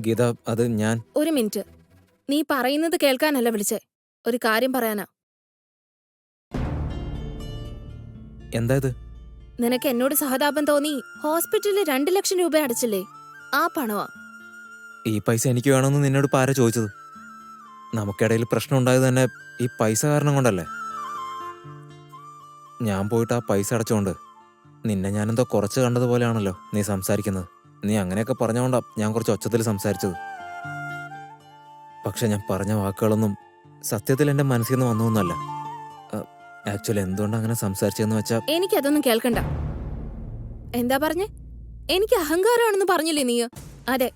ഗീത, അത് ഞാൻ... ഒരു മിനിറ്റ്. നീ പറയുന്നത് കേൾക്കാനല്ല വിളിച്ചേ, ഒരു കാര്യം പറയാനാ. എന്താ ഇത്? നിനക്ക് എന്നോട് സഹതാപം തോന്നി ഹോസ്പിറ്റലിൽ 2 ലക്ഷം രൂപ അടച്ചില്ലേ, ആ പണമാ. ഈ പൈസ എനിക്ക് വേണമെന്ന് നിന്നോട് ഇപ്പം ആരാ ചോദിച്ചത്? നമുക്കിടയിൽ പ്രശ്നം ഉണ്ടായത് തന്നെ ഈ പൈസ കാരണം കൊണ്ടല്ലേ? ഞാൻ പോയിട്ട് ആ പൈസ അടച്ചോണ്ട് നിന്നെ ഞാനെന്തോ കുറച്ച് കണ്ടതുപോലെയാണല്ലോ നീ സംസാരിക്കുന്നത്. നീ അങ്ങനെയൊക്കെ പറഞ്ഞുകൊണ്ടാ ഞാൻ കുറച്ച് ഒച്ചത്തിൽ സംസാരിച്ചത്. പക്ഷെ ഞാൻ പറഞ്ഞ വാക്കുകളൊന്നും സത്യത്തിൽ എൻ്റെ മനസ്സിൽ നിന്ന് വന്നതൊന്നുമല്ല. ആക്ച്വലി എന്തുകൊണ്ട് അങ്ങനെ സംസാരിച്ചതെന്ന് വെച്ചാൽ... എനിക്കതൊന്നും കേൾക്കണ്ട. എന്താ പറഞ്ഞേ? എനിക്ക് അഹങ്കാരമാണെന്ന് പറഞ്ഞില്ലേ നീ? അതെ,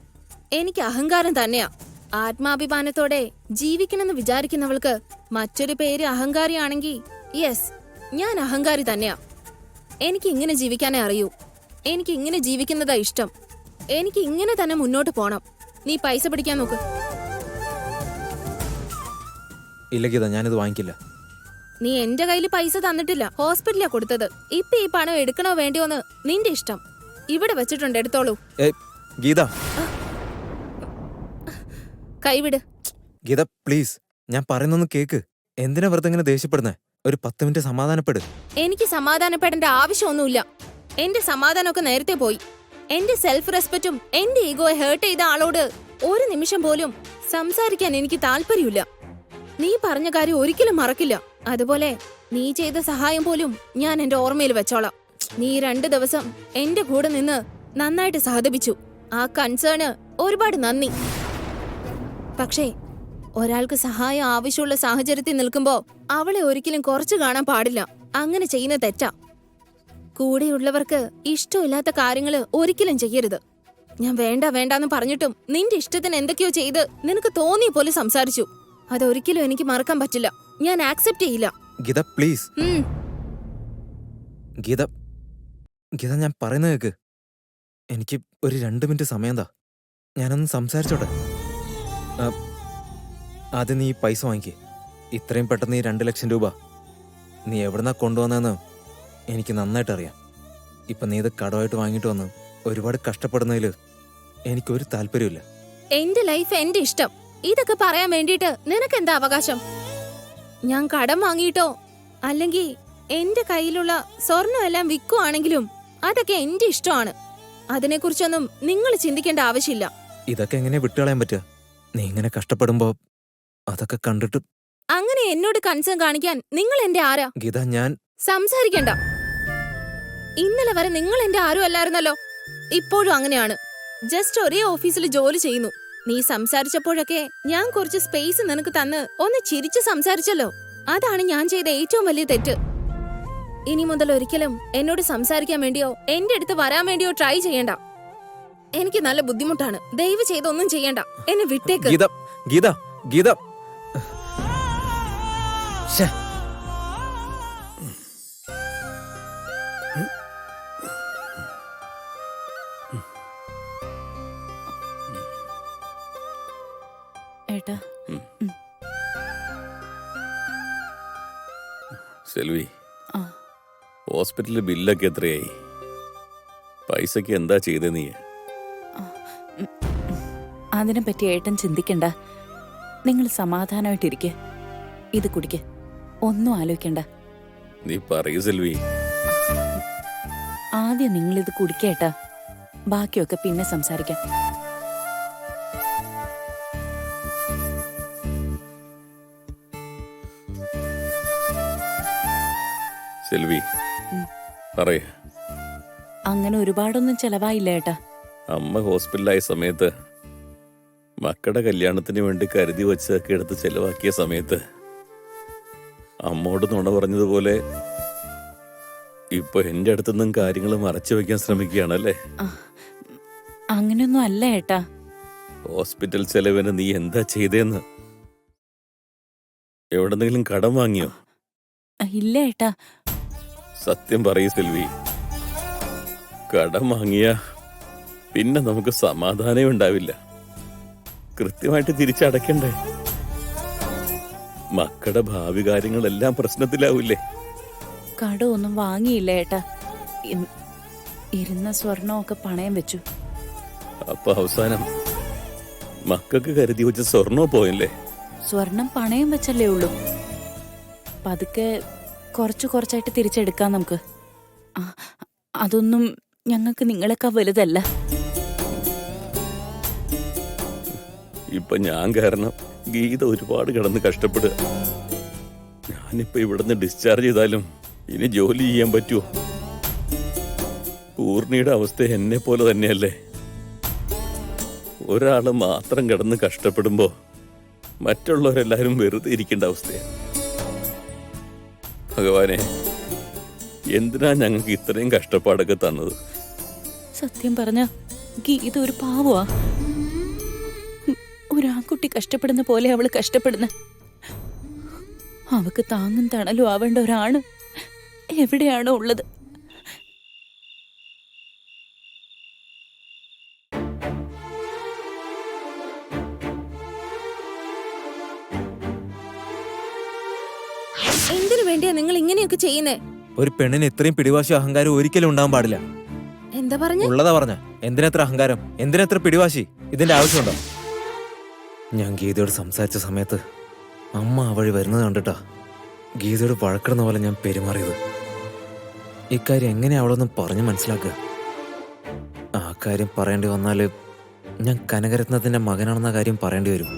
എനിക്ക് അഹങ്കാരം തന്നെയാ. ആത്മാഭിമാനത്തോടെ ജീവിക്കണമെന്ന് വിചാരിക്കുന്നവൾക്ക് മറ്റൊരു പേര് അഹങ്കാരിയാണെങ്കിൽ യെസ്, ഞാൻ അഹങ്കാരി തന്നെയാ. എനിക്ക് ഇങ്ങനെ ജീവിക്കാനേ അറിയൂ. എനിക്ക് ഇങ്ങനെ ജീവിക്കുന്നതാ ഇഷ്ടം. എനിക്ക് ഇങ്ങനെ തന്നെ മുന്നോട്ട് പോണം. നീ പൈസ പിടിക്കാൻ നോക്ക്. ഇല്ല ഗീത, ഞാനിത് വാങ്ങിക്കില്ല. നീ എന്റെ കയ്യിൽ പൈസ തന്നിട്ടില്ല, ഹോസ്പിറ്റലിലാ കൊടുത്തത്. ഇപ്പൊ ഈ പണം എടുക്കണോ വേണ്ടിയോന്ന് നിന്റെ ഇഷ്ടം. ഇവിടെ വെച്ചിട്ടുണ്ട്, എടുത്തോളൂ. ഗീത, കൈവിട്. ഗീത പ്ലീസ്, ഞാൻ പറയുന്നൊന്ന് കേക്ക്. എന്തിനാ വെറുതെ ഇങ്ങനെ ദേഷ്യപ്പെടുന്നേ? ഒരു 10 മിനിറ്റ് സമാധാനപ്പെട്. എനിക്ക് സമാധാനപ്പെടേണ്ട ആവശ്യമൊന്നുമില്ല. എന്റെ സമാധാനമൊക്കെ നേരത്തെ പോയി. എന്റെ സെൽഫ് റെസ്പെക്റ്റും എന്റെ ഈഗോയെ ഹേർട്ട് ചെയ്ത ആളോട് ഒരു നിമിഷം പോലും സംസാരിക്കാൻ എനിക്ക് താല്പര്യമില്ല. നീ പറഞ്ഞ കാര്യം ഒരിക്കലും മറക്കില്ല. അതുപോലെ നീ ചെയ്ത സഹായം പോലും ഞാൻ എന്റെ ഓർമ്മയിൽ വെച്ചോളാം. നീ 2 ദിവസം എന്റെ കൂടെ നിന്ന് നന്നായിട്ട് സഹതപിച്ചു. ആ കൺസേണ് ഒരുപാട് നന്ദി. പക്ഷേ ഒരാൾക്ക് സഹായം ആവശ്യമുള്ള സാഹചര്യത്തിൽ നിൽക്കുമ്പോ അവളെ ഒരിക്കലും കുറച്ചു കാണാൻ പാടില്ല. അങ്ങനെ ചെയ്യുന്ന തെറ്റാ. കൂടെയുള്ളവർക്ക് ഇഷ്ടമില്ലാത്ത കാര്യങ്ങള് ഒരിക്കലും ചെയ്യരുത്. ഞാൻ വേണ്ട വേണ്ടാന്ന് പറഞ്ഞിട്ടും നിന്റെ ഇഷ്ടത്തിന് എന്തൊക്കെയോ ചെയ്ത് നിനക്ക് തോന്നിയ പോലെ സംസാരിച്ചു. അതൊരിക്കലും എനിക്ക് മറക്കാൻ പറ്റില്ല. ഞാൻ ആക്സെപ്റ്റ് ചെയ്യില്ല. ഗീത പ്ലീസ്. ഗീത, ഗീത ഞാൻ പറയുന്നത് കേക്ക്. എനിക്ക് ഒരു 2 മിനിറ്റ് സമയം താ, ഞാനൊന്ന് സംസാരിച്ചോട്ടെ. ആദ്യം നീ പൈസ വാങ്ങിക്കേ. ഇത്രയും പെട്ടെന്ന് ഈ 2 ലക്ഷം രൂപ നീ എവിടുന്നാ കൊണ്ടുവന്നതെന്ന് എനിക്ക് നന്നായിട്ട് അറിയാം. ഇപ്പൊ നീ ഇത് കടമായിട്ട് വാങ്ങിട്ട് വന്ന് ഒരുപാട് കഷ്ടപ്പെടുന്നതിൽ എനിക്കൊരു താല്പര്യമില്ല. എന്റെ ലൈഫ് എന്റെ ഇഷ്ടം. ഇതൊക്കെ പറയാൻ വേണ്ടിട്ട് നിനക്ക് എന്താ അവകാശം? ഞാൻ കടം വാങ്ങിയിട്ടോ അല്ലെങ്കിൽ എന്റെ കയ്യിലുള്ള സ്വർണ്ണം എല്ലാം വിൽക്കുവാണെങ്കിലും അതൊക്കെ എന്റെ ഇഷ്ടമാണ്. അതിനെക്കുറിച്ചൊന്നും നിങ്ങൾ ചിന്തിക്കേണ്ട ആവശ്യമില്ല. ഇതൊക്കെ എങ്ങനെ വിട്ടുകളയാൻ പറ്റുക? നീ ഇങ്ങനെ കഷ്ടപ്പെടുമ്പോ അതൊക്കെ കണ്ടിട്ട്... അങ്ങനെ എന്നോട് കൺസേൺ കാണിക്കാൻ നിങ്ങൾ എന്റെ ആരാ? ഗീത, ഞാൻ... സംസാരിക്കണ്ട. ഇന്നലെ വരെ നിങ്ങൾ എന്റെ ആരും അല്ലായിരുന്നല്ലോ. ഇപ്പോഴും അങ്ങനെയാണ്. ജസ്റ്റ് ഒരേ ഓഫീസിൽ ജോലി ചെയ്യുന്നു. നീ സംസാരിച്ചപ്പോഴൊക്കെ ഞാൻ കുറച്ച് സ്പേസ് നിനക്ക് തന്ന് ഒന്ന് ചിരിച്ച് സംസാരിച്ചല്ലോ. അതാണ് ഞാൻ ചെയ്ത ഏറ്റവും വലിയ തെറ്റ്. ഇനി മുതൽ ഒരിക്കലും എന്നോട് സംസാരിക്കാൻ വേണ്ടിയോ എന്റെ അടുത്ത് വരാൻ വേണ്ടിയോ ട്രൈ ചെയ്യണ്ട. എനിക്ക് നല്ല ബുദ്ധിമുട്ടാണ്. ദയവ് ചെയ്തൊന്നും ചെയ്യണ്ട, എന്നെ വിട്ടേക്ക്. ഗീത, ഗീത, ഗീത. ഏട്ടാ, സെൽവി, ഹോസ്പിറ്റലിൽ ബില്ലൊക്കെ എത്രയായി? പൈസക്ക് എന്താ ചെയ്തേ നീ? അതിനെപ്പറ്റി ഏട്ടൻ ചിന്തിക്കണ്ട. നിങ്ങൾ സമാധാനമായിട്ടിരിക്കെ. ഇത് കുടിക്ക്, ഒന്നും ആലോചിക്കണ്ട. നീ പറയൂ സെൽവി. ആദ്യം നിങ്ങളിത് കുടിക്കേട്ടാ, ബാക്കിയൊക്കെ പിന്നെ സംസാരിക്കാം. സെൽവി, പറയ. അങ്ങനെ ഒരുപാടൊന്നും ചെലവായില്ല ഏട്ടാ. അമ്മ ഹോസ്പിറ്റലായ സമയത്ത്, മക്കളുടെ കല്യാണത്തിന് വേണ്ടി കരുതി വെച്ചൊക്കെ എടുത്ത് ചെലവാക്കിയ സമയത്ത് അമ്മോട് നുണ പറഞ്ഞതുപോലെ ഇപ്പൊ എന്റെ അടുത്തുനിന്നും കാര്യങ്ങൾ മറച്ചു വെക്കാൻ ശ്രമിക്കുകയാണല്ലേ? അങ്ങനെയൊന്നും അല്ല ഏട്ടാ. ഹോസ്പിറ്റൽ ചെലവിന് നീ എന്താ ചെയ്തേന്ന്? എവിടെന്നെങ്കിലും കടം വാങ്ങിയോ? ഇല്ല ഏട്ടാ. സത്യം പറയൂ സെൽവി. കടം വാങ്ങിയ പിന്നെ നമുക്ക് സമാധാനം ഉണ്ടാവില്ല. കൃത്യമായിട്ട് തിരിച്ചടക്കണ്ടേ? മക്കളുടെ ഭാവി കാര്യങ്ങളെല്ലാം പ്രശ്നത്തിലാവില്ലേ? കടമൊന്നും വാങ്ങിയില്ല ഏട്ടാ. ഇരുന്ന സ്വർണമൊക്കെ പണയം വെച്ചു. അപ്പൊ അവസാനം മക്കൾക്ക് കരുതി വെച്ച സ്വർണ്ണോ പോയല്ലേ? സ്വർണം പണയം വെച്ചല്ലേ ഉള്ളൂ. പതുക്കെ കുറച്ചു കുറച്ചായിട്ട് തിരിച്ചെടുക്കാം നമുക്ക്. ആ, അതൊന്നും ഞങ്ങൾക്ക് നിങ്ങളെക്കാൾ വലുതല്ല. ഇപ്പൊ ഞാൻ കാരണം ഗീത ഒരുപാട് കിടന്ന് കഷ്ടപ്പെടുക. ഞാനിപ്പോ ഇവിടുന്ന് ഡിസ്ചാർജ് ചെയ്താലും ഇനി ജോലി ചെയ്യാൻ പറ്റുമോ? പൂർണിയുടെ അവസ്ഥ എന്നെ പോലെ തന്നെയല്ലേ. ഒരാള് മാത്രം കിടന്ന് കഷ്ടപ്പെടുമ്പോ മറ്റുള്ളവരെല്ലാരും വെറുതെ ഇരിക്കേണ്ട അവസ്ഥയാണ്. ഭഗവാനെ, എന്തിനാ ഞങ്ങൾക്ക് ഇത്രയും കഷ്ടപ്പാടൊക്കെ തന്നത്? സത്യം പറഞ്ഞ ഗീത ഒരു പാവമാ. ഒരാൺകുട്ടി കഷ്ടപ്പെടുന്ന പോലെ അവള് കഷ്ടപ്പെടുന്ന. അവക്ക് താങ്ങും തണലും ആവേണ്ട ഒരാണ് എവിടെയാണോ ഉള്ളത്? എന്തിനു വേണ്ടിയാ നിങ്ങൾ ഇങ്ങനെയൊക്കെ ചെയ്യുന്നേ? ഒരു പെണ്ണിന് ഇത്രയും പിടിവാശി അഹങ്കാരം ഒരിക്കലും ഉണ്ടാവാൻ പാടില്ല. എന്താ പറഞ്ഞു? ഉള്ളതാ പറഞ്ഞ. എന്തിനത്ര അഹങ്കാരം, എന്തിനത്ര പിടിവാശി? ഇതിന്റെ ആവശ്യമുണ്ടോ? ഞാൻ ഗീതയോട് സംസാരിച്ച സമയത്ത് അമ്മ ആ വഴി വരുന്നത് കണ്ടിട്ടാ ഗീതയോട് വഴക്കിടുന്ന പോലെ ഞാൻ പെരുമാറിയത്. ഇക്കാര്യം എങ്ങനെ അവളൊന്നും പറഞ്ഞു മനസ്സിലാക്കുക? ആ കാര്യം പറയേണ്ടി വന്നാല് ഞാൻ കനകരത്നത്തിന്റെ മകനാണെന്ന കാര്യം പറയേണ്ടി വരും.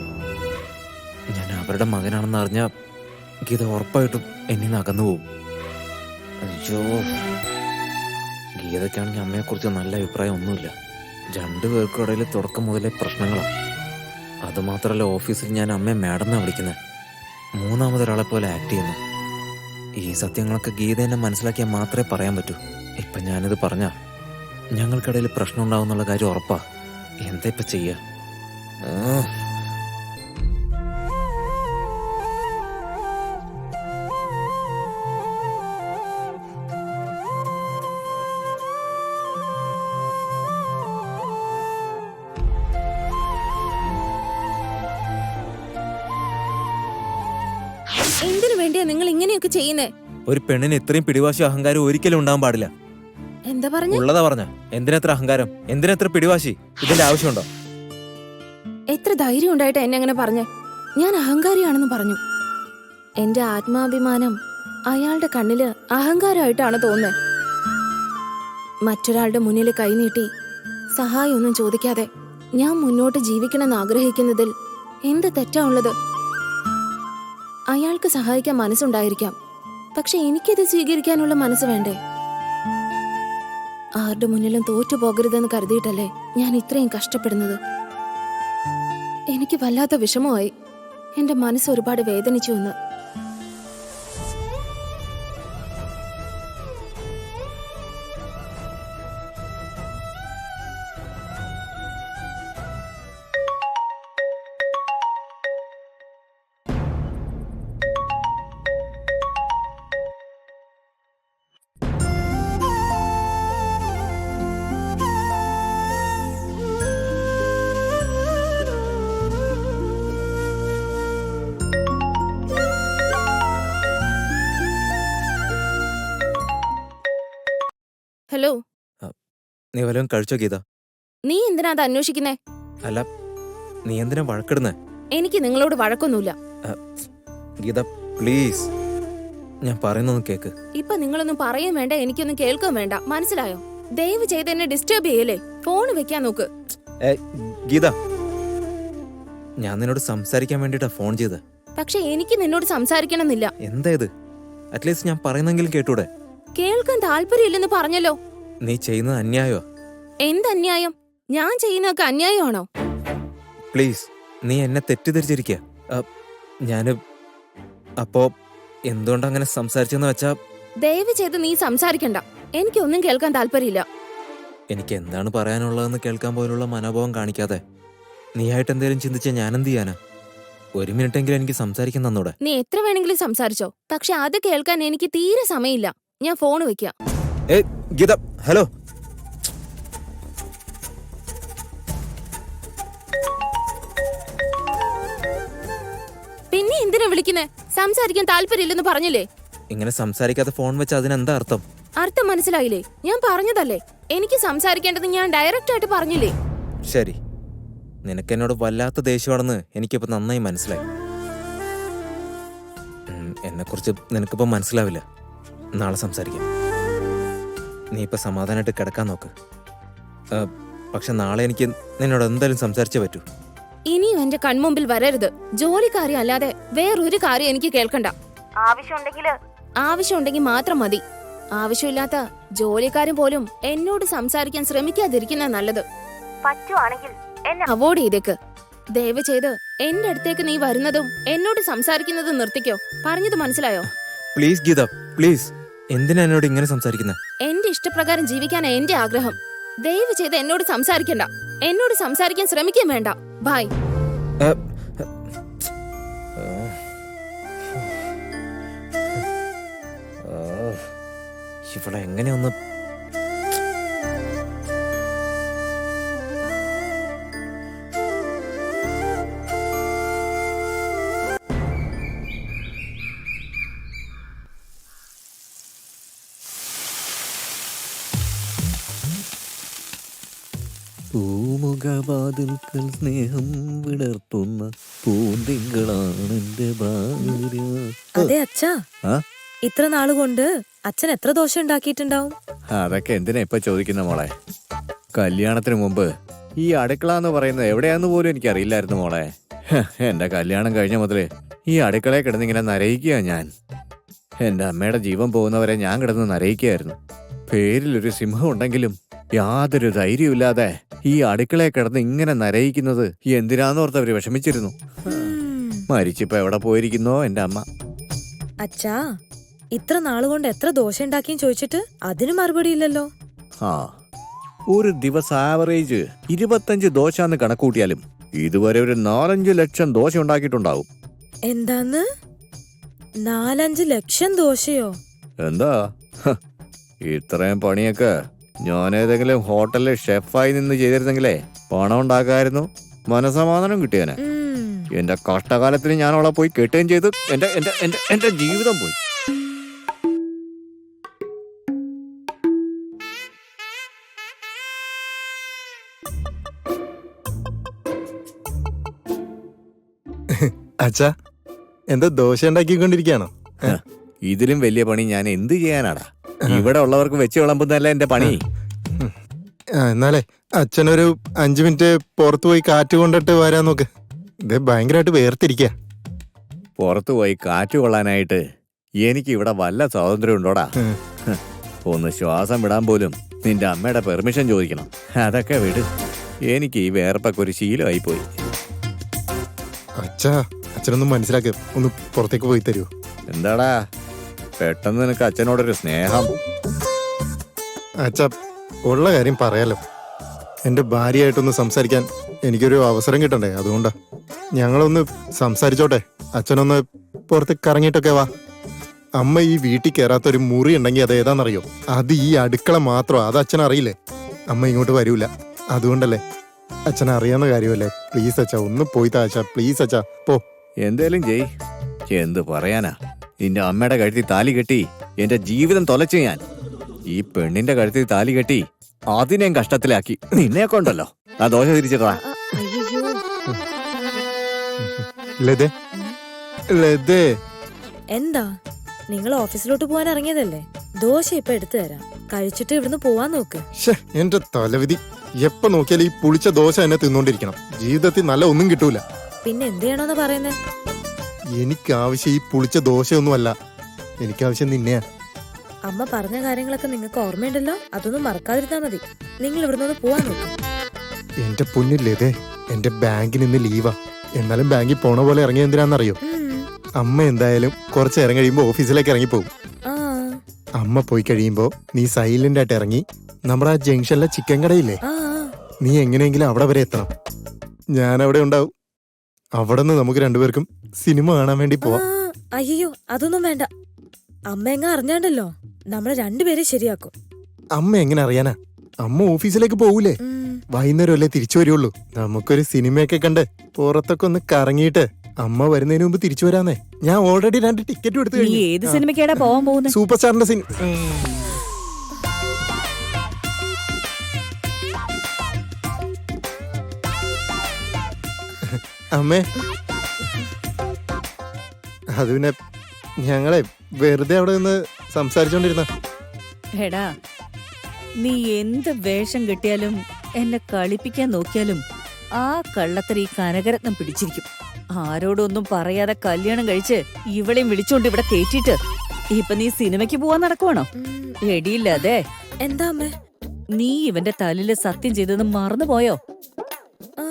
ഞാൻ അവരുടെ മകനാണെന്ന് അറിഞ്ഞാൽ ഗീത ഉറപ്പായിട്ടും എന്നിൽ നിന്ന് അകന്നു പോവും. അയ്യോ, ഗീതയ്ക്കാണെങ്കിൽ അമ്മയെക്കുറിച്ച് നല്ല അഭിപ്രായം ഒന്നുമില്ല. രണ്ടുപേർക്കും ഇടയിൽ തുടക്കം മുതലേ പ്രശ്നങ്ങളാണ്. അതുമാത്രമല്ല, ഓഫീസിൽ ഞാൻ അമ്മയെ മാഡം എന്നാണ് വിളിക്കുന്നത്. മൂന്നാമതൊരാളെ പോലെ ആക്ട് ചെയ്യുന്നു. ഈ സത്യങ്ങളൊക്കെ ഗീത എന്നെ മനസ്സിലാക്കിയാൽ മാത്രമേ പറയാൻ പറ്റൂ. ഇപ്പം ഞാനിത് പറഞ്ഞാൽ ഞങ്ങൾക്കിടയിൽ പ്രശ്നം ഉണ്ടാവുന്നുള്ള കാര്യം ഉറപ്പാ. എന്താ ഇപ്പം ചെയ്യുക? എന്തിനു വേണ്ടിയാ നിങ്ങൾ ഇങ്ങനെയൊക്കെ ചെയ്യുന്നേ? ഒരു പെണ്ണിന് ഇത്രയും പിടിവാശി അഹങ്കാരം ഒരിക്കലും ഉണ്ടാവാൻ പാടില്ല. എന്താ പറഞ്ഞു? ഉള്ളതാ പറഞ്ഞ. എന്തിനത്ര അഹങ്കാരം, എന്തിനത്ര പിടിവാശി? ഇതിന്റെ ആവശ്യമുണ്ടോ? എത്ര ധൈര്യം ഉണ്ടായിട്ട് എന്നെ അങ്ങനെ പറഞ്ഞേ? ഞാൻ അഹങ്കാരിയാണെന്ന് പറഞ്ഞു. എന്റെ ആത്മാഭിമാനം അയാളുടെ കണ്ണില് അഹങ്കാരമായിട്ടാണ് തോന്നുന്നത്. മറ്റൊരാളുടെ മുന്നിൽ കൈനീട്ടി സഹായമൊന്നും ചോദിക്കാതെ ഞാൻ മുന്നോട്ട് ജീവിക്കണമെന്ന് ആഗ്രഹിക്കുന്നതിൽ എന്ത് തെറ്റാ ഉള്ളത്? അയാൾക്ക് സഹായിക്കാൻ മനസ്സുണ്ടായിരിക്കാം, പക്ഷെ എനിക്കിത് സ്വീകരിക്കാനുള്ള മനസ്സ് വേണ്ടേ? ആരുടെ മുന്നിലും തോറ്റു പോകരുതെന്ന് കരുതിയിട്ടല്ലേ ഞാൻ ഇത്രയും കഷ്ടപ്പെടുന്നത്. എനിക്ക് വല്ലാത്ത വിഷമമായി. എന്റെ മനസ്സ് ഒരുപാട് വേദനിച്ചു എന്ന്. ഹലോ, നീ വല്ലതും കഴിച്ചോ ഗീത? നീ എന്തിനാ അത് അന്വേഷിക്കുന്നേ? അല്ല, നീ എന്തിനാ വഴക്കിടുന്നേ? എനിക്ക് നിങ്ങളോട് വഴക്കൊന്നുമില്ല. ഗീത പ്ലീസ്, ഞാൻ പറയുന്നൊന്ന് കേക്ക്. ഇപ്പൊ നിങ്ങളൊന്നും പറയാൻ വേണ്ട, എനിക്കൊന്നും കേൾക്കാൻ വേണ്ട, മനസ്സിലായോ? ദയവ് ചെയ്ത് എന്നെ ഡിസ്റ്റർബ് ചെയ്യല്ലേ. ഫോൺ വെക്കാൻ നോക്ക്. ഗീത, ഞാൻ നിന്നോട് സംസാരിക്കാൻ വേണ്ടിട്ടാ ഫോൺ ചെയ്ത്. പക്ഷെ എനിക്ക് നിന്നോട് സംസാരിക്കണമെന്നില്ല. എന്താ ഇത്? അറ്റ്ലീസ്റ്റ് ഞാൻ പറയുന്നെങ്കിലും കേട്ടൂടെ? കേൾക്കാൻ താല്പര്യമില്ലെന്ന് പറഞ്ഞല്ലോ. നീ ചെയ്യുന്നത് അന്യായോ? എന്ത് അന്യായം? ഞാൻ ചെയ്യുന്നതൊക്കെ അന്യായമാണോ? പ്ലീസ്, നീ എന്നെ തെറ്റിദ്ധരിച്ചിരിക്കുക. ഞാന് അപ്പോ എന്തുകൊണ്ടങ്ങനെ സംസാരിച്ചെന്ന് വെച്ചാ, ദയവ് ചെയ്ത് നീ സംസാരിക്കണ്ട. എനിക്കൊന്നും കേൾക്കാൻ താല്പര്യമില്ല. എനിക്ക് എന്താണ് പറയാനുള്ളതെന്ന് കേൾക്കാൻ പോലുള്ള മനോഭാവം കാണിക്കാതെ നീയായിട്ട് എന്തേലും ചിന്തിച്ച ഞാനെന്ത് ചെയ്യാനാ? ഒരു മിനിറ്റെങ്കിലും എനിക്ക് സംസാരിക്കാൻ തന്നൂടെ? നീ എത്ര വേണമെങ്കിലും സംസാരിച്ചോ, പക്ഷെ അത് കേൾക്കാൻ എനിക്ക് തീരെ സമയമില്ല. ഞാൻ ഫോൺ വെക്കാം. ഗീത, ഹലോ. പിന്നെ എന്തിനാ വിളിക്കുന്നേ? സംസാരിക്കാൻ താല്പര്യമില്ലെന്ന് പറഞ്ഞില്ലേ? ഇങ്ങനെ സംസാരിക്കാതെ ഫോൺ വെച്ച് അതിനെന്താ അർത്ഥം? അർത്ഥം മനസ്സിലായില്ലേ? ഞാൻ പറഞ്ഞതല്ലേ, എനിക്ക് സംസാരിക്കേണ്ടത് ഞാൻ ഡയറക്റ്റ് ആയിട്ട് പറഞ്ഞില്ലേ? ശരി, നിനക്കെന്നോട് വല്ലാത്ത ദേഷ്യമാണെന്ന് എനിക്കിപ്പോൾ നന്നായി മനസ്സിലായി. എന്നെക്കുറിച്ച് നിനക്കിപ്പോൾ മനസ്സിലാവില്ല. നാളെ സംസാരിക്കാം. നീ ഇപ്പം സമാധാനമായിട്ട് കിടക്കാൻ നോക്ക്. പക്ഷെ നാളെ എനിക്ക് നിന്നോട് എന്തായാലും സംസാരിച്ചേ പറ്റൂ. ഇനിയും എന്റെ കൺമുമ്പിൽ വരരുത്. ജോലിക്കാര്യം അല്ലാതെ വേറൊരു കാര്യം എനിക്ക് കേൾക്കണ്ട. ആവശ്യമുണ്ടെങ്കിൽ മാത്രം മതി. ആവശ്യമില്ലാത്ത ജോലിക്കാരും പോലും എന്നോട് സംസാരിക്കാൻ ശ്രമിക്കാതിരിക്കുന്ന നല്ലത്. പറ്റുവാണെങ്കിൽ എന്നെ അവോയ്ഡ് ചെയ്തേക്ക്. ദയവ് ചെയ്ത് എന്റെ അടുത്തേക്ക് നീ വരുന്നതും എന്നോട് സംസാരിക്കുന്നതും നിർത്തിക്കോ. പറഞ്ഞത് മനസ്സിലായോ? Please Geetha, please. എന്തിനാ എന്നോട് ഇങ്ങനെ സംസാരിക്കുന്നത്? എന്റെ ഇഷ്ടപ്രകാരം ജീവിക്കാനാ എന്റെ ആഗ്രഹം. ദയവ് ചെയ്ത് എന്നോട് സംസാരിക്കണ്ട. എന്നോട് സംസാരിക്കാൻ ശ്രമിക്കുകയും വേണ്ട. ബൈ. ഇവിടെ എങ്ങനെയൊന്ന് പൂമുഖവാതിൽക്കൽ സ്നേഹം വിടർത്തുന്ന പൂന്തിങ്കളാണെന്റെ ഭാര്യ. അതെ അച്ഛാ, ആ? ഇത്ര നാളുകൊണ്ട് അച്ഛൻ എത്ര ദോശ ഉണ്ടാക്കിയിട്ടുണ്ടാവും? അതൊക്കെ എന്തിനാ ഇപ്പൊ ചോദിക്കുന്ന മോളെ? കല്യാണത്തിന് മുമ്പ് ഈ അടുക്കള എന്ന് പറയുന്നത് എവിടെയാന്ന് പോലും എനിക്കറിയില്ലായിരുന്നു മോളെ. എന്റെ കല്യാണം കഴിഞ്ഞ മുതല് ഈ അടുക്കളയെ കിടന്നിങ്ങനെ നരയിക്കുക ഞാൻ. എന്റെ അമ്മയുടെ ജീവൻ പോകുന്നവരെ ഞാൻ കിടന്ന് നരയിക്കുകയായിരുന്നു. പേരിലൊരു സിംഹം ഉണ്ടെങ്കിലും യാതൊരു ധൈര്യമില്ലാതെ ഈ അടുക്കളയെ കിടന്ന് ഇങ്ങനെ നരയിക്കുന്നത് എന്തിനാന്നോർത്തവര് വിഷമിച്ചിരുന്നു. മരിച്ചിപ്പോ എവിടെ പോയിരിക്കുന്നോ എന്റെ അമ്മ. അച്ഛാ, ഇത്ര നാളുകൊണ്ട് എത്ര ദോശ ഉണ്ടാക്കിയും ചോദിച്ചിട്ട് അതിന് മറുപടി ഇല്ലല്ലോ. ആ, ഒരു ദിവസം ആവറേജ് 25 ദോശന്ന് കണക്കൂട്ടിയാലും ഇതുവരെ ഒരു 4-5 ലക്ഷം ദോശ ഉണ്ടാക്കിയിട്ടുണ്ടാവും. എന്താന്ന്? 4-5 ലക്ഷം ദോശയോ? എന്താ ഇത്രയും പണിയൊക്കെ ഞാൻ ഏതെങ്കിലും ഹോട്ടലിലെ ഷെഫായി നിന്ന് ചെയ്തിരുന്നെങ്കിലേ പണം ഉണ്ടാക്കായിരുന്നു, മനസമാധാനം കിട്ടിയേനെ. എന്റെ കഷ്ടകാലത്തിന് ഞാൻ അവളെ പോയി കെട്ടുകയും ചെയ്ത് എന്റെ ജീവിതം പോയി. അച്ഛാ, എന്താ ദോശ ഉണ്ടാക്കിക്കൊണ്ടിരിക്കുകയാണോ? ഇതിലും വലിയ പണി ഞാൻ എന്ത് ചെയ്യാനാടാ? ഇവിടെ ഉള്ളവർക്ക് വെച്ച് വിളമ്പുന്നതല്ല എന്റെ പണി. എന്നാലേ അച്ഛനൊരു 5 മിനിറ്റ് പുറത്തു പോയി കാറ്റ് കൊണ്ടിട്ട് വരാൻ നോക്ക്. ഇത് ഭയങ്കരമായിട്ട് വേർതിരിക്കുക. പുറത്തു പോയി കാറ്റ് കൊള്ളാനായിട്ട് എനിക്ക് ഇവിടെ വല്ല സ്വാതന്ത്ര്യം ഉണ്ടോടാ? ഒന്ന് ശ്വാസം വിടാൻ പോലും നിന്റെ അമ്മയുടെ പെർമിഷൻ ചോദിക്കണം. അതൊക്കെ വിട്. എനിക്ക് ഈ വേർപ്പൊക്കെ ഒരു ശീലമായി പോയി. അച്ഛാ, അച്ഛനൊന്നും മനസ്സിലാക്കുക. ഒന്ന് പുറത്തേക്ക് പോയി തരുമോ? എന്താടാ പെട്ടെന്ന് നിനക്ക് അച്ഛനോടൊരു സ്നേഹം? അച്ഛാ, ഉള്ള കാര്യം പറയാലോ. എൻ്റെ ഭാര്യയായിട്ടൊന്ന് സംസാരിക്കാൻ എനിക്കൊരു അവസരം കിട്ടണ്ടേ? അതുകൊണ്ടാ. ഞങ്ങളൊന്ന് സംസാരിച്ചോട്ടെ. അച്ഛനൊന്ന് പുറത്ത് കറങ്ങിയിട്ടൊക്കെ വാ. അമ്മ ഈ വീട്ടിൽ കയറാത്തൊരു മുറി ഉണ്ടെങ്കിൽ അത് ഏതാണെന്നറിയോ? അത് ഈ അടുക്കള മാത്രം. അത് അച്ഛനറിയില്ലേ? അമ്മ ഇങ്ങോട്ട് വരൂല. അതുകൊണ്ടല്ലേ. അച്ഛൻ അറിയാവുന്ന കാര്യമല്ലേ? പ്ലീസ് അച്ഛാ, ഒന്ന് പോയി താ അച്ഛാ. പ്ലീസ് അച്ഛാ, പോ. എന്തേലും ചെയ്. എന്ത് പറയാനാ? നിന്റെ അമ്മയുടെ കഴുത്തിൽ താലി കെട്ടി എന്റെ ജീവിതം തൊലച്ചു ഞാൻ. ഈ പെണ്ണിന്റെ കഴുത്തിൽ താലി കെട്ടി അതിനെയും കഷ്ടത്തിലാക്കി. നിന്നെ കൊണ്ടല്ലോ ആ ദോശ തിരിച്ചിട്ടാ. അയ്യോ, ലതേ, ലതേ. എന്താ നിങ്ങൾ ഓഫീസിലോട്ട് പോകാൻ ഇറങ്ങിയതല്ലേ? ദോശ ഇപ്പൊ എടുത്തു തരാം. കഴിച്ചിട്ട് ഇവിടുന്ന് പോവാൻ നോക്ക്. എന്റെ തലവിധി. എപ്പോ നോക്കിയാലും ഈ പുളിച്ച ദോശ എന്നെ തിന്നോണ്ടിരിക്കണം. ജീവിതത്തിൽ നല്ല ഒന്നും കിട്ടൂല. പിന്നെ എന്ത് ചെയ്യണോന്ന് പറയുന്നേ? എനിക്ക് ആവശ്യം ഈ പുളിച്ച ദോശയൊന്നുമല്ല. എനിക്കാവശ്യം നിന്നെയാ. അമ്മ പറഞ്ഞ കാര്യങ്ങളൊക്കെ നിങ്ങൾക്ക് ഓർമ്മയുണ്ടല്ലോ. അതൊന്നും മറക്കാതിരുന്നാ മതി. നിങ്ങൾ ഇവിടുന്ന് പോവാൻ നോക്ക്. എന്റെ പൊന്നില്ലേതേ, എന്റെ ബാങ്കിന് ഇന്ന് ലീവാ. എന്നാലും ബാങ്കിൽ പോണ പോലെ ഇറങ്ങിയ എന്തിനാന്നറിയോ? അമ്മ എന്തായാലും കുറച്ച് നേരം കഴിയുമ്പോ ഓഫീസിലേക്ക് ഇറങ്ങിപ്പോകും. അമ്മ പോയി കഴിയുമ്പോ നീ സൈലന്റ് ആയിട്ട് ഇറങ്ങി നമ്മുടെ ആ ജംഗ്ഷനിലെ ചിക്കൻ കടയില്ലേ, നീ എങ്ങനെയെങ്കിലും അവിടെ വരെ എത്തണം. ഞാൻ അവിടെ ഉണ്ടാവും. അവിടെ നിന്ന് നമുക്ക് രണ്ടുപേർക്കും സിനിമ കാണാൻ വേണ്ടി പോവാം. അയ്യോ, അതൊന്നും വേണ്ട. അമ്മ എങ്ങ അറിഞ്ഞാണ്ടല്ലോ നമ്മള് രണ്ടുപേരെ ശരിയാക്കും. അമ്മ എങ്ങനെ അറിയാനാ? അമ്മ ഓഫീസിലേക്ക് പോകൂലേ? വൈകുന്നേരം അല്ലേ തിരിച്ചു വരുള്ളൂ. നമുക്കൊരു സിനിമയൊക്കെ കണ്ട് പുറത്തൊക്കെ ഒന്ന് കറങ്ങിയിട്ട് അമ്മ വരുന്നതിന് മുമ്പ് തിരിച്ചു വരാന്നേ. ഞാൻ ഓൾറെഡി 2 ടിക്കറ്റും എടുത്തു കഴിഞ്ഞു. ഏത് സിനിമയ്ക്കാടാ പോവാൻ പോകുന്നത്? സൂപ്പർ സ്റ്റാറിന്റെ സിനിമ. അമ്മേ അത് പിന്നെ ഞങ്ങളെ വെറുതെ അവിടെ നിന്ന് സംസാരിച്ചോണ്ടിരുന്ന. എടാ, നീ എന്ത് വേഷം കെട്ടിയാലും എന്നെ കളിപ്പിക്കാൻ നോക്കിയാലും ആ കള്ളത്തര ഈ കനകരത്നം പിടിച്ചിരിക്കും. ആരോടൊന്നും പറയാതെ കല്യാണം കഴിച്ച് ഇവളെയും വിളിച്ചോണ്ട് ഇവിടെ കേറ്റിട്ട് ഇപ്പൊ നീ സിനിമയ്ക്ക് പോവാൻ നടക്കുവാണോ? എടിയില്ലാതെ എന്താ അമ്മേ? നീ ഇവന്റെ തലയില് സത്യം ചെയ്തെന്ന് മറന്നുപോയോ? ആ,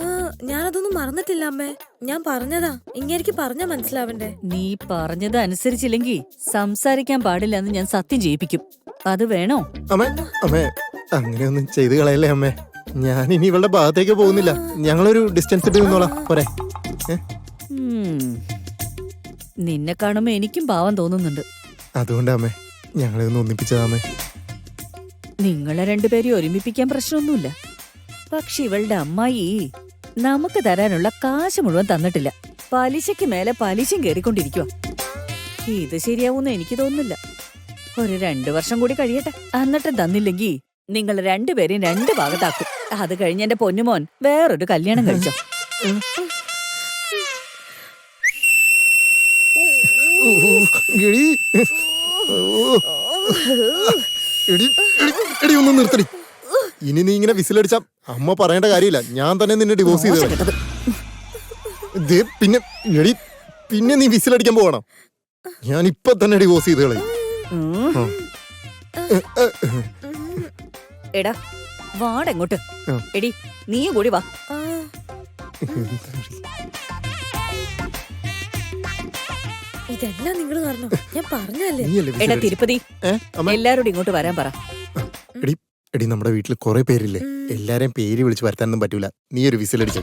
ഞാനതൊന്നും മറന്നിട്ടില്ല അമ്മേ. ഞാൻ പറഞ്ഞതാ, ഇങ്ങേർക്ക് പറഞ്ഞാ മനസ്സിലാവണ്ടേ. നീ പറഞ്ഞത് അനുസരിച്ചില്ലെങ്കി സംസാരിക്കാൻ പാടില്ല എന്ന് ഞാൻ സത്യം ചെയ്യിപ്പിക്കും. അത് വേണോ? അമ്മേ അമ്മേ അങ്ങനെയൊന്നും ചെയ്തു കളയല്ലേ അമ്മേ. ഞാൻ ഇനി ഇവളുടെ ഭാഗത്തേക്ക് പോകുന്നില്ല. ഞങ്ങളൊരു ഡിസ്റ്റൻസ് ഇട്ട് നിന്നോളാം പോരെ. നിന്നെ കാണുമ്പോ എനിക്കും പാവം തോന്നുന്നുണ്ട്. അതുകൊണ്ടാ അമ്മേ ഞങ്ങളെ ഒന്ന് ഒന്നിപ്പിച്ചതാമേ. നിങ്ങളെ രണ്ടുപേരെയും ഒരുമിപ്പിക്കാൻ പ്രശ്നമൊന്നുമില്ല. പക്ഷെ ഇവളുടെ അമ്മായി നമുക്ക് തരാനുള്ള കാശ് മുഴുവൻ തന്നിട്ടില്ല. പലിശയ്ക്ക് മേലെ പലിശയും കേറിക്കൊണ്ടിരിക്കുക. ഇത് ശരിയാവൂന്ന് എനിക്ക് തോന്നുന്നില്ല. ഒരു 2 വർഷം കൂടി കഴിയട്ടെ. എന്നിട്ട് തന്നില്ലെങ്കി നിങ്ങൾ രണ്ടുപേരെയും 2 ഭാഗത്താക്കും. അത് കഴിഞ്ഞ് എന്റെ പൊന്നുമോൻ വേറൊരു കല്യാണം കഴിച്ചോ. ഒന്ന് നിർത്തടി. ഇനി നീ ഇങ്ങനെ വിസിലടിച്ച അമ്മ പറയേണ്ട കാര്യമില്ല. ഞാൻ തന്നെ നിന്നെ ഡിവോഴ്സ് ചെയ്തത്. പിന്നെ എടി പിന്നെ നീ വിസിലടിക്കാൻ പോകണം. ഞാൻ ഇപ്പൊ തന്നെ ഡിവോഴ്സ് ചെയ്ത് കളയും. എടാ വാടെങ്ങോട്ട്. എടി നീയും കൂടി വാ. ആ, ഇതെല്ലാം നിങ്ങൾ കാരണം. ഞാൻ പറഞ്ഞല്ലേ. നീയല്ലേ എടാ വിസിലടിച്ചത്? തിരുപ്പതി, അമ്മ എല്ലാരോടും ഇങ്ങോട്ട് വരാൻ പറ. എടി നമ്മുടെ വീട്ടിൽ കുറെ പേരില്ലേ, എല്ലാരെയും പേര് വിളിച്ച് വരുത്താനൊന്നും പറ്റൂല. നീ ഒരു വിസിലടിച്ചു.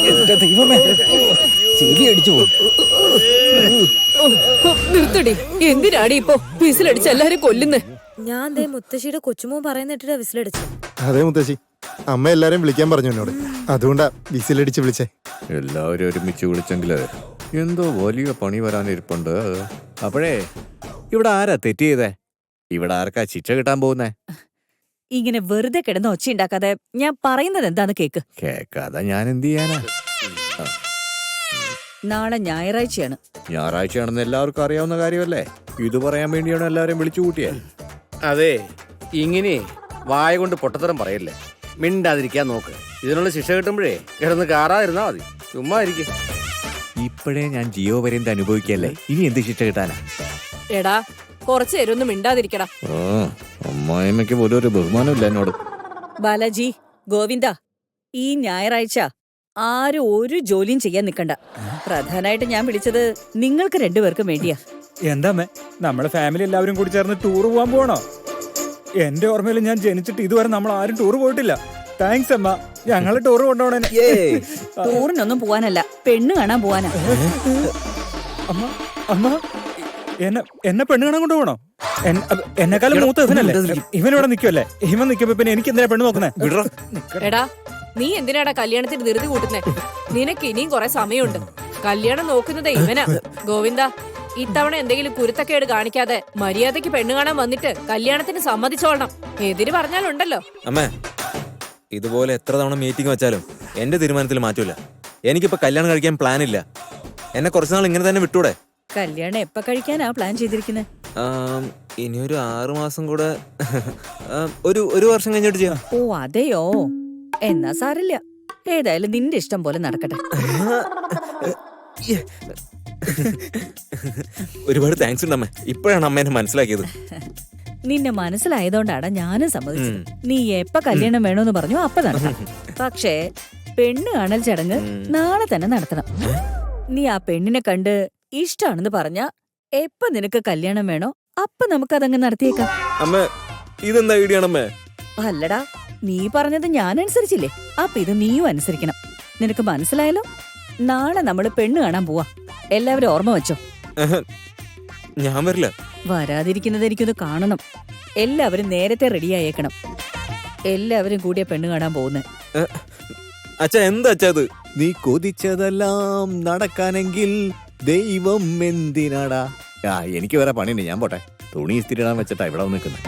എന്റെ ദൈവമേ, ചെവി അടിച്ചു പോകും. നിർത്തടി. എന്തിനാടി ഇപ്പൊ വിസിലടിച്ച് എല്ലാരും കൊല്ലുന്നേ? ഞാൻ ദേ മുത്തശ്ശിയുടെ കൊച്ചുമോൻ പറയുന്നിട്ടാ വിസിലടിച്ചു. അതെ മുത്തശ്ശി, അമ്മ എല്ലാരെയും വിളിക്കാൻ പറഞ്ഞു എന്നോട്. അതുകൊണ്ടാ വിസിലടിച്ച് വിളിച്ചേ. എല്ലാവരും ഒരുമിച്ച് വിളിച്ചെങ്കില് എന്തോ വലിയ പണി വരാനിരിപ്പുണ്ട്. അപ്പോഴേ ഇവിടെ ആരാ തെറ്റ് ചെയ്തേ? ഇവിടെ ആർക്കാ ശിക്ഷ കിട്ടാൻ പോകുന്നേ? ഇങ്ങനെ വെറുതെ കിടന്ന് ഒച്ച ഉണ്ടാക്കാതെ ഞാൻ പറയുന്നത് എന്താന്ന് കേക്ക്. കേക്കാതെ ഞാൻ എന്ത് ചെയ്യാനാ? നാളെ ഞായറാഴ്ചയാണ്. ഞായറാഴ്ചയാണെന്ന് എല്ലാവർക്കും അറിയാവുന്ന കാര്യമല്ലേ? ഇത് പറയാൻ വേണ്ടിയാണ് എല്ലാവരെയും വിളിച്ചു കൂട്ടിയേ. അതെ, ഇങ്ങനെ വായ കൊണ്ട് പൊട്ടത്തരം പറയല്ലേ. മിണ്ടാതിരിക്കാൻ നോക്ക്. ഇതിനുള്ള ശിക്ഷ കിട്ടുമ്പോഴേ കിടന്ന് കാറാതിരുന്നാ മതി. ചുമ്മാ ഇരിക്കും. ഇപ്പോഴേ ഞാൻ ജീവപര്യന്തം അനുഭവിക്കല്ലേ, ഇനി എന്ത് ശിക്ഷ കിട്ടാനാ? എടാ കുറച്ചു നേരം ഒന്നും മിണ്ടാതിരിക്കടാ. അമ്മായിമ്മയ്ക്ക് പോലും ഒരു ബഹുമാനമില്ല എന്നോട്. ബാലാജി, ഗോവിന്ദ, ഈ ഞായറാഴ്ച ആരും ഒരു ജോലിയും ചെയ്യാൻ നിക്കണ്ട. പ്രധാനമായിട്ട് ഞാൻ വിളിച്ചത് നിങ്ങൾക്ക് 2 പേർക്കും വേണ്ടിയാ. എന്താ നമ്മളെ ഫാമിലി എല്ലാവരും കൂടി ചേർന്ന് ടൂർ പോവാൻ പോകണോ? എന്റെ ഓർമ്മയിൽ ഞാൻ ജനിച്ചിട്ട് ഇതുവരെ നമ്മൾ ആരും ടൂർ പോയിട്ടില്ല. താങ്ക്സ് അമ്മ, ഞങ്ങള് ടൂർ കൊണ്ടുപോണേ. ടൂറിനൊന്നും പോവാനല്ല, പെണ്ണ് കാണാൻ പോവാനാ. അമ്മ അമ്മ എന്നെ പെണ്ണ് കാണാൻ കൊണ്ടുപോകണോ? എന്നെക്കാളും മൂത്ത ഇവനല്ലേ? ഇവനിവിടെ നിൽക്കുമല്ലേ? ഇവൻ നിൽക്കുമ്പോ പിന്നെ എനിക്ക് എന്തിനാ പെണ്ണ് നോക്കുന്നേ? എടാ, നീ എന്തിനാടാ കല്യാണത്തിന് ധൃതി കൂട്ടുന്നേ? നിനക്ക് ഇനിയും കുറെ സമയമുണ്ട്. കല്യാണം നോക്കുന്നത് ഇവനാ. ഗോവിന്ദ, ഇത്തവണ എന്തെങ്കിലും കുരുത്തക്കേട് കാണിക്കാതെ മര്യാദയ്ക്ക് പെണ്ണ് കാണാൻ വന്നിട്ട് കല്യാണത്തിന് സമ്മതിച്ചോളണം. എതിര് പറഞ്ഞാലുണ്ടല്ലോ. അമ്മേ, ഇതുപോലെ എത്ര തവണ മീറ്റിംഗ് വെച്ചാലും എന്റെ തീരുമാനത്തിൽ മാറ്റൂല. എനിക്കിപ്പോ കല്യാണം കഴിക്കാൻ പ്ലാൻ ഇല്ല. എന്നെ കുറച്ചുനാൾ ഇങ്ങനെ തന്നെ വിട്ടൂടെ? കല്യാണം എപ്പ കഴിക്കാനാ പ്ലാൻ ചെയ്തിരിക്കുന്നത്? ഇനിയൊരു 6 മാസം കൂടെ, ഒരു വർഷം കഴിഞ്ഞിട്ട് ചെയ്യാം. ഓ അതെയോ? എന്നാ സാരില്ല. ഏതായാലും നിന്റെ ഇഷ്ടം പോലെ നടക്കട്ടെ. ഒരുപാട് താങ്ക്സ് ഉണ്ട് അമ്മേ. ഇപ്പോഴാണ് അമ്മ എന്നെ മനസ്സിലാക്കിയത്. നിന്നെ മനസ്സിലായതുകൊണ്ടാണ് ഞാനും സമ്മതിച്ചത്. നീ എപ്പ കല്യാണം വേണോന്ന് പറഞ്ഞു അപ്പ നടത്താം. പക്ഷേ പെണ്ണ് കാണൽ ചടങ്ങ് നാളെ തന്നെ നടത്തണം. നീ ആ പെണ്ണിനെ കണ്ട് ഇഷ്ടാണെന്ന് പറഞ്ഞ എപ്പ നിനക്ക് കല്യാണം വേണോ അപ്പൊ നമുക്കതങ്ങ് നടത്തിയേക്കാം. അമ്മേ, ഇതെന്താ ഐഡിയ ആണമ്മേ? അല്ലടാ, നീ പറഞ്ഞത് ഞാൻ അനുസരിച്ചില്ലേ, അപ്പൊ ഇത് നീയും അനുസരിക്കണം. നിനക്ക് മനസ്സിലായല്ലോ? നാളെ നമ്മള് പെണ്ണ് കാണാൻ പോവാ. എല്ലാവരും ഓർമ്മ വെച്ചോ. ഞാൻ വരില്ല. വരാതിരിക്കുന്നത് എനിക്കൊന്ന് കാണണം. എല്ലാവരും നേരത്തെ റെഡിയായേക്കണം. എല്ലാവരും കൂടിയ പെണ്ണ് കാണാൻ പോകുന്നേ. അച്ഛാ, എന്താ അച്ഛാ ഇത്? നീ കൊതിച്ചതെല്ലാം നടക്കാനെങ്കിൽ ദൈവം എന്തിനാടാ? എനിക്ക് വേറെ പണിയുണ്ട്, ഞാൻ പോട്ടെ. തുണി ഇസ്തിരിടാൻ വെച്ചിട്ടാ ഇവിടെ നിൽക്കുന്നത്.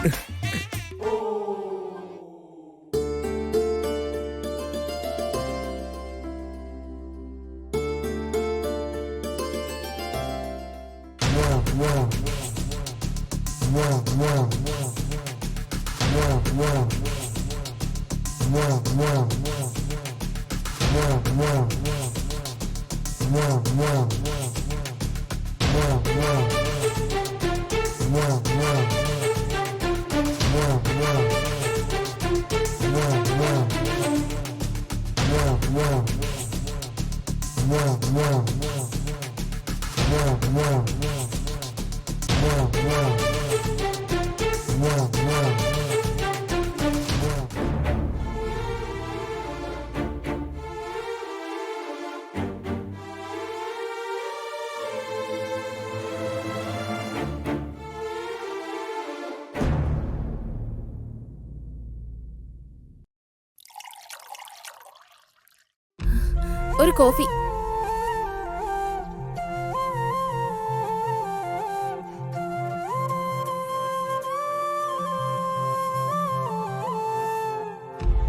ഒരു കോഫി.